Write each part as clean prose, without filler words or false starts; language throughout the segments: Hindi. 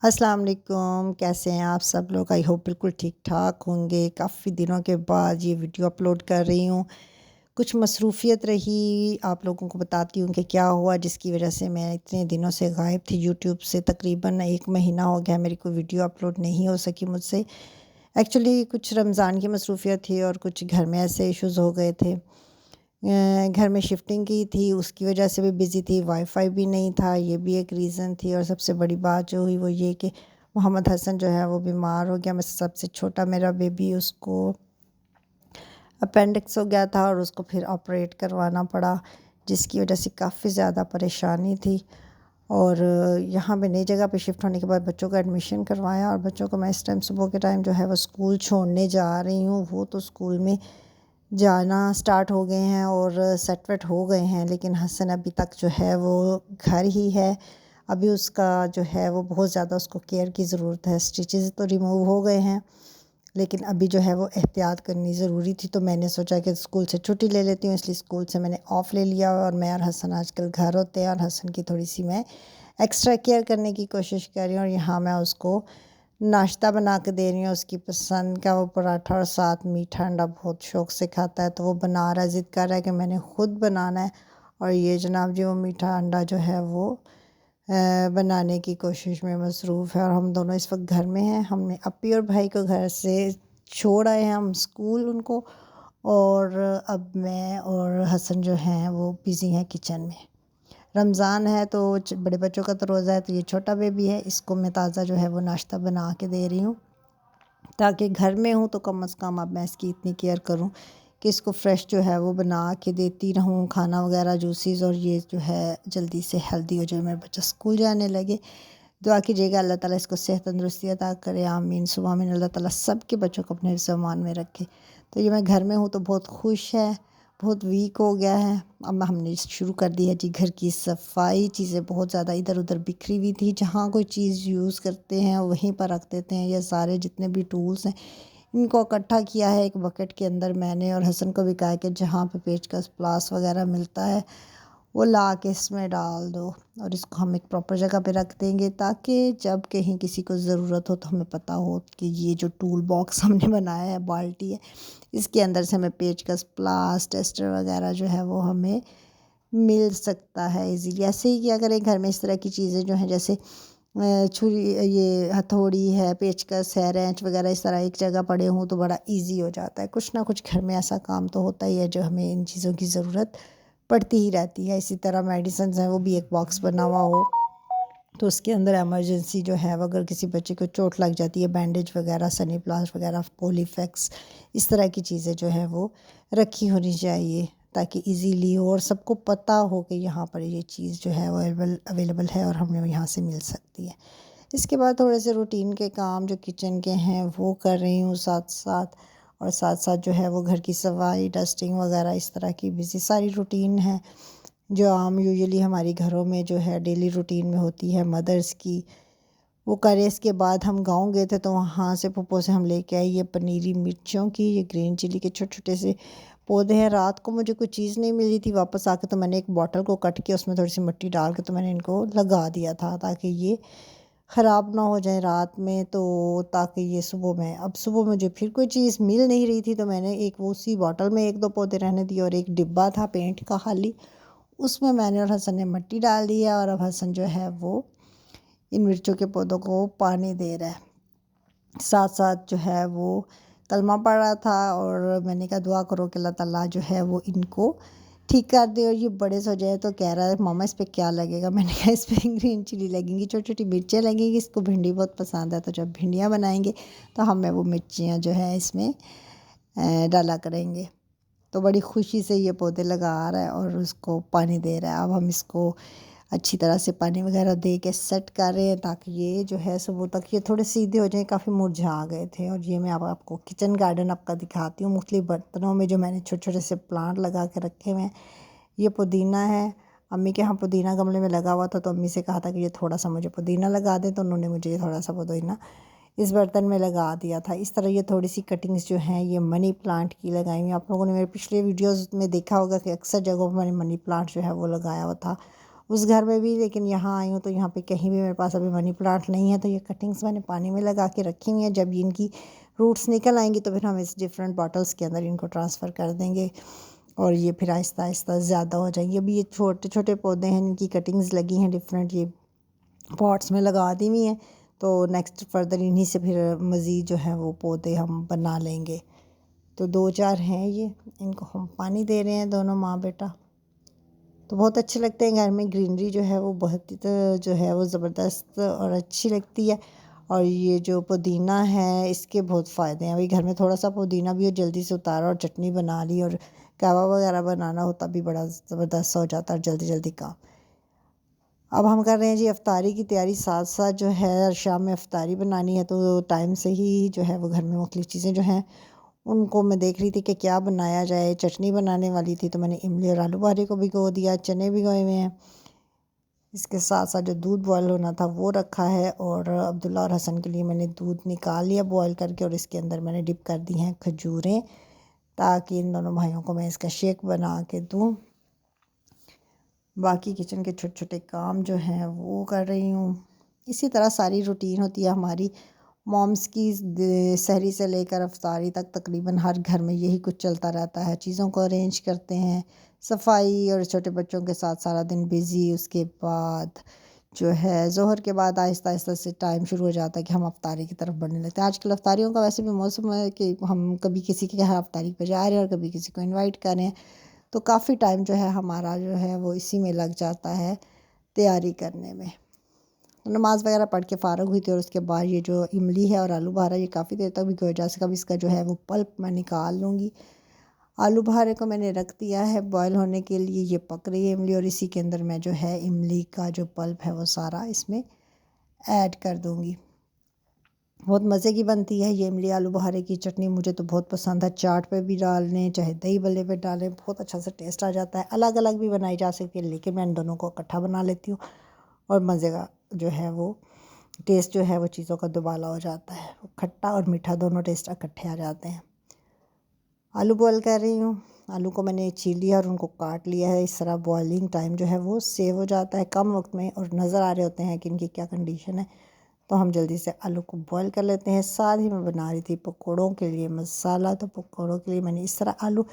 अस्सलाम वालेकुम, कैसे हैं आप सब लोग? आई होप बिल्कुल ठीक-ठाक होंगे। काफ़ी दिनों के बाद ये वीडियो अपलोड कर रही हूँ। कुछ मसरूफ़ियत रही, आप लोगों को बताती हूँ कि क्या हुआ जिसकी वज़ह से मैं इतने दिनों से गायब थी यूट्यूब से। तकरीबन 1 महीना हो गया मेरी कोई वीडियो अपलोड नहीं हो सकी मुझसे। एक्चुअली कुछ रमज़ान की मसरूफ़ियत थी और कुछ घर में ऐसे इश्यूज़ हो गए थे। घर में शिफ्टिंग की थी, उसकी वजह से भी बिज़ी थी, वाईफ़ाई भी नहीं था, ये भी एक रीज़न थी। और सबसे बड़ी बात जो हुई वो ये कि मोहम्मद हसन जो है वो बीमार हो गया। मैं सबसे छोटा मेरा बेबी, उसको अपेंडिक्स हो गया था और उसको फिर ऑपरेट करवाना पड़ा, जिसकी वजह से काफ़ी ज़्यादा परेशानी थी। और यहाँ पे नई जगह पे शिफ्ट होने के बाद बच्चों का एडमिशन करवाया और बच्चों को मैं इस टाइम सुबह के टाइम जो है वो स्कूल छोड़ने जा रही हूँ। वो तो स्कूल में जाना स्टार्ट हो गए हैं और सेट वेट हो गए हैं, लेकिन हसन अभी तक जो है वो घर ही है। अभी उसका जो है वो बहुत ज़्यादा उसको केयर की ज़रूरत है। स्टिचेस तो रिमूव हो गए हैं, लेकिन अभी जो है वो एहतियात करनी ज़रूरी थी। तो मैंने सोचा कि स्कूल से छुट्टी ले लेती हूँ, इसलिए स्कूल से मैंने ऑफ़ ले लिया और मैं और हसन आजकल घर होते हैं और हसन की थोड़ी सी मैं एक्स्ट्रा केयर करने की कोशिश कर रही हूँ। और यहाँ मैं उसको नाश्ता बना के दे रही हूँ, उसकी पसंद का वो पराठा और साथ मीठा अंडा बहुत शौक़ से खाता है, तो वो बना रहा है, ज़िद कर रहा है कि मैंने ख़ुद बनाना है। और ये जनाब जी वो मीठा अंडा जो है वो बनाने की कोशिश में मसरूफ़ है। और हम दोनों इस वक्त घर में हैं। हमने अप्पी और भाई को घर से छोड़ आए हैं हम स्कूल उनको, और अब मैं और हसन जो हैं वो बिज़ी हैं किचन में। रमज़ान है तो बड़े बच्चों का तो रोज़ा है, तो ये छोटा बेबी है, इसको मैं ताज़ा जो है वो नाश्ता बना के दे रही हूँ, ताकि घर में हूँ तो कम अज़ कम अब मैं इसकी इतनी केयर करूँ कि इसको फ्रेश जो है वो बना के देती रहूँ, खाना वगैरह जूसेस, और ये जो है जल्दी से हेल्दी हो जाए, मेरा बच्चा स्कूल जाने लगे। दुआ कीजिएगा अल्लाह ताला इसको सेहत तंदुरुस्ती अता करे, आमीन सुम्मा आमीन। अल्लाह ताला सब के बच्चों को अपने ज़मान में रखे। तो ये मैं घर में हूँ तो बहुत खुश है, बहुत वीक हो गया है। अब हमने शुरू कर दी है जी घर की सफाई। चीज़ें बहुत ज़्यादा इधर उधर बिखरी हुई थी, जहाँ कोई चीज़ यूज़ करते हैं वहीं पर रख देते हैं। ये सारे जितने भी टूल्स हैं इनको इकट्ठा किया है एक बकेट के अंदर मैंने, और हसन को भी कहा है कि जहाँ पे पेचकस प्लास वगैरह मिलता है वो ला के इसमें डाल दो, और इसको हम एक प्रॉपर जगह पे रख देंगे, ताकि जब कहीं किसी को ज़रूरत हो तो हमें पता हो कि ये जो टूल बॉक्स हमने बनाया है, बाल्टी है, इसके अंदर से हमें पेचकस प्लास टेस्टर वगैरह जो है वो हमें मिल सकता है इजीली। ऐसे ही किया करें घर में, इस तरह की चीज़ें जो हैं जैसे छुरी, ये हथौड़ी है, पेचकस है, रेंच वगैरह इस तरह एक जगह पड़े हों तो बड़ा इजी हो जाता है। कुछ ना कुछ घर में ऐसा काम तो होता ही है जो हमें इन चीज़ों की ज़रूरत पड़ती ही रहती है। इसी तरह मेडिसिन्स हैं, वो भी एक बॉक्स बना हुआ हो तो उसके अंदर इमरजेंसी जो है अगर किसी बच्चे को चोट लग जाती है, बैंडेज वगैरह, सनी प्लास्ट वगैरह, पोलीफेक्स, इस तरह की चीज़ें जो है वो रखी होनी चाहिए, ताकि इजीली हो और सबको पता हो कि यहाँ पर ये चीज़ जो है अवेलेबल है और हमें यहाँ से मिल सकती है। इसके बाद थोड़े से रूटीन के काम जो किचन के हैं वो कर रही हूँ साथ साथ, और साथ साथ जो है वो घर की सफाई, डस्टिंग वगैरह, इस तरह की बिज़ी सारी रूटीन है जो आम यूजुअली हमारी घरों में जो है डेली रूटीन में होती है मदर्स की, वो करें। इसके बाद हम गाँव गए थे तो वहाँ से फूफो से हम लेके आए ये पनीरी मिर्चों की, ये ग्रीन चिली के छोटे छोटे से पौधे हैं। रात को मुझे कोई चीज़ नहीं मिली थी, वापस आके तो मैंने एक बॉटल को कट के उसमें थोड़ी सी मिट्टी डाल के तो मैंने इनको लगा दिया था, ताकि ये ख़राब ना हो जाए रात में, तो ताकि ये सुबह मुझे फिर कोई चीज़ मिल नहीं रही थी, तो मैंने एक वो उसी बॉटल में 1-2 पौधे रहने दिए, और एक डिब्बा था पेंट का खाली, उसमें मैंने और हसन ने मिट्टी डाल दी है। और अब हसन जो है वो इन मिर्चों के पौधों को पानी दे रहा है। साथ साथ जो है वो कलमा पढ़ रहा था, और मैंने कहा दुआ करो कि अल्लाह ताला जो है वो इनको ठीक कर दे और ये बड़े से हो जाए। तो कह रहा है मामा इस पे क्या लगेगा? मैंने कहा इस पे ग्रीन चिली लगेंगी, छोटी छोटी मिर्चें लगेंगी, इसको भिंडी बहुत पसंद है, तो जब भिंडियाँ बनाएंगे तो हमें वो मिर्चियाँ जो है इसमें डाला करेंगे। तो बड़ी खुशी से ये पौधे लगा रहा है और उसको पानी दे रहा है। अब हम इसको अच्छी तरह से पानी वगैरह दे के सेट कर रहे हैं, ताकि ये जो है सुबह तक ये थोड़े सीधे हो जाएं। काफ़ी मुरझा गए थे। और ये मैं अब आपको किचन गार्डन आपका दिखाती हूँ, मुख्तलिफ बर्तनों में जो मैंने छोटे छोटे से प्लांट लगा के रखे हुए हैं। ये पुदीना है, अम्मी के यहाँ पुदीना गमले में लगा हुआ था, तो अम्मी से कहा था कि ये थोड़ा सा मुझे पुदीना लगा दें, तो उन्होंने मुझे ये थोड़ा सा पुदीना इस बर्तन में लगा दिया था। इस तरह ये थोड़ी सी कटिंग्स जो हैं ये मनी प्लांट की लगाई हुई। आप लोगों ने मेरे पिछले वीडियोस में देखा होगा कि अक्सर जगहों पर मैंने मनी प्लांट जो है वो लगाया हुआ था, उस घर में भी, लेकिन यहाँ आई हूँ तो यहाँ पे कहीं भी मेरे पास अभी मनी प्लांट नहीं है। तो ये कटिंग्स मैंने पानी में लगा के रखी हुई हैं। जब इनकी रूट्स निकल आएंगी तो फिर हम इस डिफरेंट बॉटल्स के अंदर इनको ट्रांसफ़र कर देंगे और ये फिर आहिस्ता आहिस्ता ज़्यादा हो जाएंगे। अभी ये छोटे छोटे पौधे हैं, इनकी कटिंग्स लगी हैं डिफरेंट, ये पॉट्स में लगा दी हुई हैं। तो नेक्स्ट फर्दर इन्हीं से फिर मज़ीद जो है वो पौधे हम बना लेंगे। तो 2-4 हैं ये, इनको हम पानी दे रहे हैं दोनों माँ बेटा। तो बहुत अच्छे लगते हैं, घर में ग्रीनरी जो है वो बहुत ही जो है वो ज़बरदस्त और अच्छी लगती है। और ये जो पुदीना है इसके बहुत फ़ायदे हैं। अभी घर में थोड़ा सा पुदीना भी हो, जल्दी से उतारा और चटनी बना ली, और कहवा वगैरह बनाना होता भी बड़ा ज़बरदस्त हो जाता है, जल्दी जल्दी काम। अब हम कर रहे हैं जी अफ्तारी की तैयारी, साथ साथ जो है शाम में अफ्तारी बनानी है। तो टाइम से ही जो है वो घर में मुख्तलिफ़ चीज़ें जो हैं उनको मैं देख रही थी कि क्या बनाया जाए। चटनी बनाने वाली थी तो मैंने इमली और आलू बुखारे को भिगो दिया, चने भिगोए हुए हैं। इसके साथ साथ जो दूध बॉयल होना था वो रखा है, और अब्दुल्ला और हसन के लिए मैंने दूध निकाल लिया बॉयल करके, और इसके अंदर मैंने डिप कर दी हैं खजूरें, ताकि इन दोनों भाइयों को मैं इसका शेक बना के दूँ। बाकी किचन के छोटे छोटे काम जो हैं वो कर रही हूँ। इसी तरह सारी रूटीन होती है हमारी मॉम्स की, सहरी से लेकर अफ्तारी तक तकरीबन हर घर में यही कुछ चलता रहता है। चीज़ों को अरेंज करते हैं, सफाई, और छोटे बच्चों के साथ सारा दिन बिज़ी। उसके बाद जो है ज़ोहर के बाद आहिस्ता आहिस्ता से टाइम शुरू हो जाता है कि हम अफ्तारी की तरफ बढ़ने लगते हैं। आजकल अफ्तारियों का वैसे भी मौसम है कि हम कभी किसी के यहाँ अफ्तारी पर जा रहे हैं और कभी किसी को इन्वाइट कर रहे हैं। तो काफ़ी टाइम जो है हमारा जो है वो इसी में लग जाता है तैयारी करने में। नमाज़ वगैरह पढ़ के फ़ारग हुई थी, और उसके बाद ये जो इमली है और आलू बहारा ये काफ़ी देर तक भिगोया जा सका। अभी इसका जो है वो पल्प मैं निकाल लूँगी। आलू बहारे को मैंने रख दिया है बॉयल होने के लिए, ये पक रही है इमली, और इसी के अंदर मैं जो है इमली का जो पल्प है वो सारा इसमें ऐड कर दूँगी। बहुत मज़े की बनती है ये इमली आलू बहारे की चटनी, मुझे तो बहुत पसंद है। चाट पे भी डालें, चाहे दही बल्ले पे डालें, बहुत अच्छा सा टेस्ट आ जाता है। अलग अलग भी बनाई जा सकती है, लेकिन मैं इन दोनों को इकट्ठा बना लेती हूँ, और मज़े का जो है वो टेस्ट जो है वो चीज़ों का दुबाला हो जाता है। खट्टा और मीठा दोनों टेस्ट इकट्ठे आ जाते हैं। आलू बॉयल कर रही हूँ, आलू को मैंने छील लिया और उनको काट लिया है। इस तरह बॉयलिंग टाइम जो है वो सेव हो जाता है कम वक्त में, और नज़र आ रहे होते हैं कि इनकी क्या कंडीशन है। तो हम जल्दी से आलू को बॉयल कर लेते हैं। साथ ही मैं बना रही थी पकौड़ों के लिए मसाला। तो पकौड़ों के लिए मैंने इस तरह आलू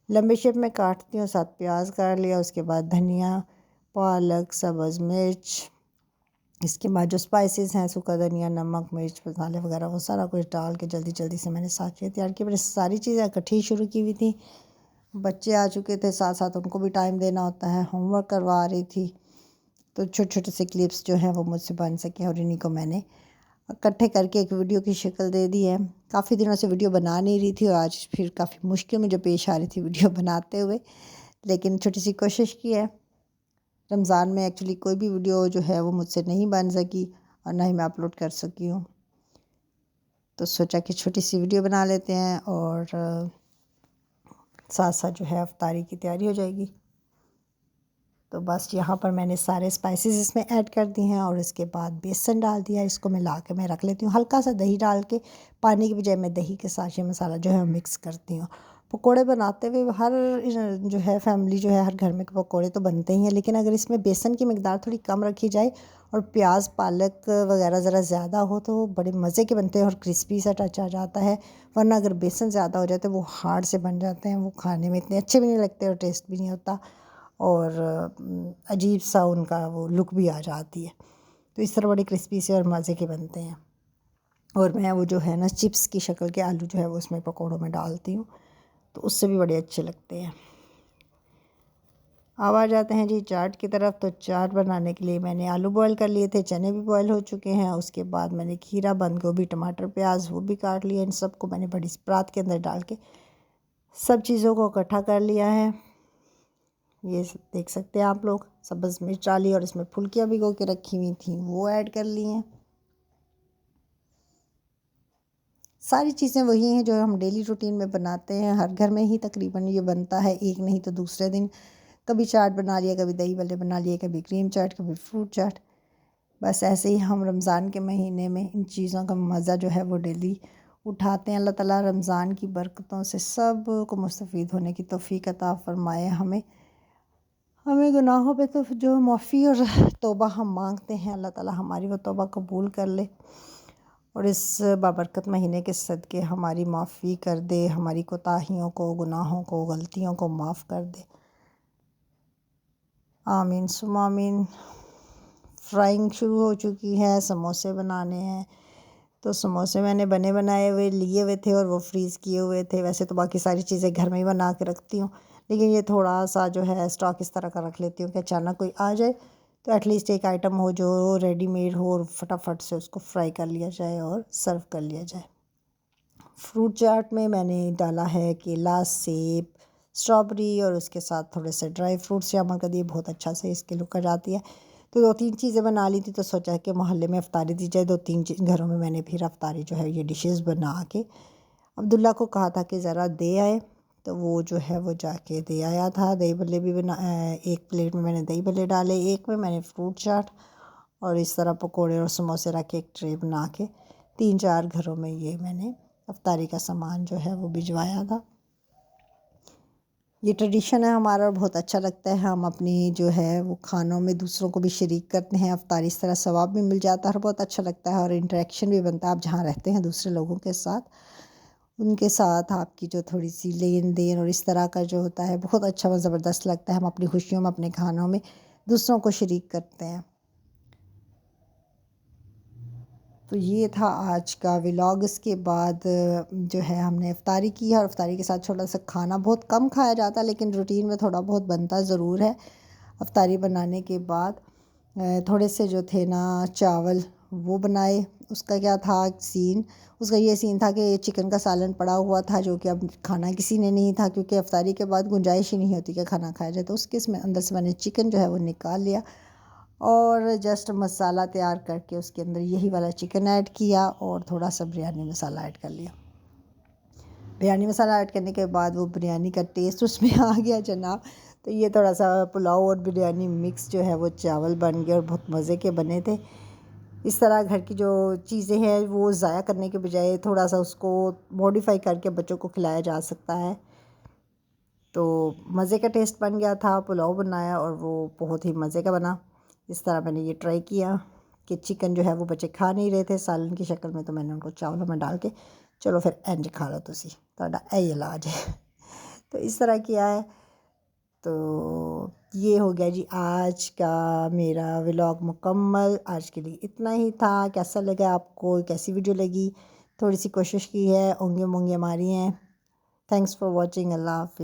लंबे शेप में काटती हूँ, साथ प्याज काट लिया, उसके बाद धनिया, पालक, सब्ज़ मिर्च, इसके बाद जो स्पाइसेस हैं सूखा धनिया, नमक, मिर्च मसाले वगैरह वो सारा कुछ डाल के जल्दी जल्दी से मैंने साथ तैयार की। मैंने सारी चीज़ें इकट्ठी शुरू की हुई थी। बच्चे आ चुके थे, साथ साथ उनको भी टाइम देना होता है, होमवर्क करवा रही थी। तो छोटे छोटे से क्लिप्स जो हैं वो मुझसे बन सके, और इन्हीं को मैंने इकट्ठे करके एक वीडियो की शक्ल दे दी है। काफ़ी दिनों से वीडियो बना नहीं रही थी, और आज फिर काफ़ी मुश्किल मुझे पेश आ रही थी वीडियो बनाते हुए, लेकिन छोटी सी कोशिश की है। रमज़ान में एक्चुअली कोई भी वीडियो जो है वो मुझसे नहीं बन सकी, और ना ही मैं अपलोड कर सकी हूँ। तो सोचा कि छोटी सी वीडियो बना लेते हैं, और साथ साथ जो है अफ्तारी की तैयारी हो जाएगी। तो बस यहाँ पर मैंने सारे स्पाइसेस इसमें ऐड कर दिए हैं, और इसके बाद बेसन डाल दिया। इसको मिला के मैं रख लेती हूँ। हल्का सा दही डाल के, पानी की बजाय मैं दही के साथ ये मसाला जो है मिक्स करती हूँ। पकोड़े बनाते हुए हर जो है फैमिली जो है हर घर में पकोड़े तो बनते ही हैं, लेकिन अगर इसमें बेसन की मिकदार थोड़ी कम रखी जाए और प्याज पालक वगैरह ज़रा ज़्यादा हो तो बड़े मज़े के बनते हैं, और क्रिस्पी सा टच आ जाता है। वरना अगर बेसन ज़्यादा हो जाए तो वो हार्ड से बन जाते हैं, वो खाने में इतने अच्छे भी नहीं लगते, और टेस्ट भी नहीं होता, और अजीब सा उनका वो लुक भी आ जाती है। तो इस तरह बड़े क्रिस्पी से और मज़े के बनते हैं। और मैं वो जो है ना चिप्स की शक्ल के आलू जो है वो उसमें पकौड़ों में डालती हूँ, तो उससे भी बड़े अच्छे लगते हैं। अब आ जाते हैं जी चाट की तरफ। तो चाट बनाने के लिए मैंने आलू बॉयल कर लिए थे, चने भी बॉयल हो चुके हैं। उसके बाद मैंने खीरा, बंद गोभी, टमाटर, प्याज वो भी काट लिए। इन सबको मैंने बड़ी सी परात के अंदर डाल के सब चीज़ों को इकट्ठा कर लिया है। ये देख सकते हैं आप लोग। सब्ज़ मिर्च डाली, और इसमें फुल्कियाँ भिगो के रखी हुई थी वो ऐड कर ली हैं। सारी चीज़ें वही हैं जो हम डेली रूटीन में बनाते हैं, हर घर में ही तकरीबन ये बनता है, एक नहीं तो दूसरे दिन। कभी चाट बना लिया, कभी दही बल्ले बना लिए, कभी क्रीम चाट, कभी फ्रूट चाट। बस ऐसे ही हम रमज़ान के महीने में इन चीज़ों का मज़ा जो है वो डेली उठाते हैं। अल्लाह ताला रमज़ान की बरकतों से सब को मुस्तफ़ीद होने की तौफ़ीक अता फ़रमाए हमें। हमें गुनाहों पे तो जो माफ़ी और तौबा हम मांगते हैं, अल्लाह ताला हमारी वो तौबा कबूल कर ले और इस बाबरकत महीने के सदक़े हमारी माफ़ी कर दे, हमारी कोताहियों को, गुनाहों को, गलतियों को माफ़ कर दे। आमीन सुम्मा आमीन। फ्राइंग शुरू हो चुकी है, समोसे बनाने हैं। तो समोसे मैंने बने बनाए हुए लिए हुए थे और वो फ्रीज़ किए हुए थे। वैसे तो बाकी सारी चीज़ें घर में ही बना के रखती हूँ, लेकिन ये थोड़ा सा जो है स्टॉक इस तरह का रख लेती हूँ कि अचानक कोई आ जाए तो एटलीस्ट एक आइटम हो जो रेडीमेड हो और फटाफट से उसको फ्राई कर लिया जाए और सर्व कर लिया जाए। फ्रूट चाट में मैंने डाला है केला, सेब, स्ट्रॉबेरी और उसके साथ थोड़े से ड्राई फ्रूट्स शामिल कर दिए। बहुत अच्छा से इसकी लुक आ जाती है। तो 2-3 चीज़ें बना ली थी, तो सोचा कि मोहल्ले में इफ्तारी दी जाए। 2-3 घरों में मैंने फिर इफ्तारी जो है ये डिशेस बना के अब्दुल्ला को कहा था कि ज़रा दे आए, तो वो जो है वो जाके दे आया था। दही भल्ले भी बना, एक प्लेट में मैंने दही भल्ले डाले, एक में मैंने फ्रूट चाट और इस तरह पकोड़े और समोसे रख के एक ट्रे बना के 3-4 घरों में ये मैंने इफ्तारी का सामान जो है वो भिजवाया था। ये ट्रेडिशन है हमारा और बहुत अच्छा लगता है। हम अपनी जो है वो खानों में दूसरों को भी शरीक करते हैं। इफ्तारी इस तरह सवाब भी मिल जाता है और बहुत अच्छा लगता है और इंटरेक्शन भी बनता है। आप जहाँ रहते हैं दूसरे लोगों के साथ, उनके साथ आपकी जो थोड़ी सी लेन देन और इस तरह का जो होता है बहुत अच्छा व ज़बरदस्त लगता है। हम अपनी खुशियों में, अपने खानों में दूसरों को शरीक करते हैं। तो ये था आज का व्लॉग। इसके बाद जो है हमने इफ्तारी की है और इफ्तारी के साथ छोटा सा खाना बहुत कम खाया जाता है, लेकिन रूटीन में थोड़ा बहुत बनता ज़रूर है। इफ्तारी बनाने के बाद थोड़े से जो थे ना चावल वो बनाए। उसका क्या था सीन, उसका ये सीन था कि चिकन का सालन पड़ा हुआ था जो कि अब खाना किसी ने नहीं था, क्योंकि इफ्तारी के बाद गुंजाइश ही नहीं होती कि खाना खाया जाए। तो उसके इसमें अंदर से मैंने चिकन जो है वो निकाल लिया और जस्ट मसाला तैयार करके उसके अंदर यही वाला चिकन ऐड किया और थोड़ा सा बिरयानी मसाला ऐड कर लिया। बिरयानी मसाला ऐड करने के बाद वो बिरयानी का टेस्ट उसमें आ गया जनाब। तो ये थोड़ा सा पुलाव और बिरयानी मिक्स जो है वो चावल बन गए और बहुत मज़े के बने थे। इस तरह घर की जो चीज़ें हैं वो ज़ाया करने के बजाय थोड़ा सा उसको मॉडिफाई करके बच्चों को खिलाया जा सकता है। तो मज़े का टेस्ट बन गया था। पुलाव बनाया और वो बहुत ही मज़े का बना। इस तरह मैंने ये ट्राई किया कि चिकन जो है वो बच्चे खा नहीं रहे थे सालन की शक्ल में, तो मैंने उनको चावलों में डाल के चलो फिर इंज खा लो तुसी, ਤੁਹਾਡਾ ਇਹ इलाज है। तो इस तरह किया है। तो ये हो गया जी आज का मेरा व्लॉग मुकम्मल। आज के लिए इतना ही था। कैसा लगा आपको, कैसी वीडियो लगी? थोड़ी सी कोशिश की है, ओंगे मोंगे मारी हैं। Thanks for watching. अल्लाह हाफ़िज़।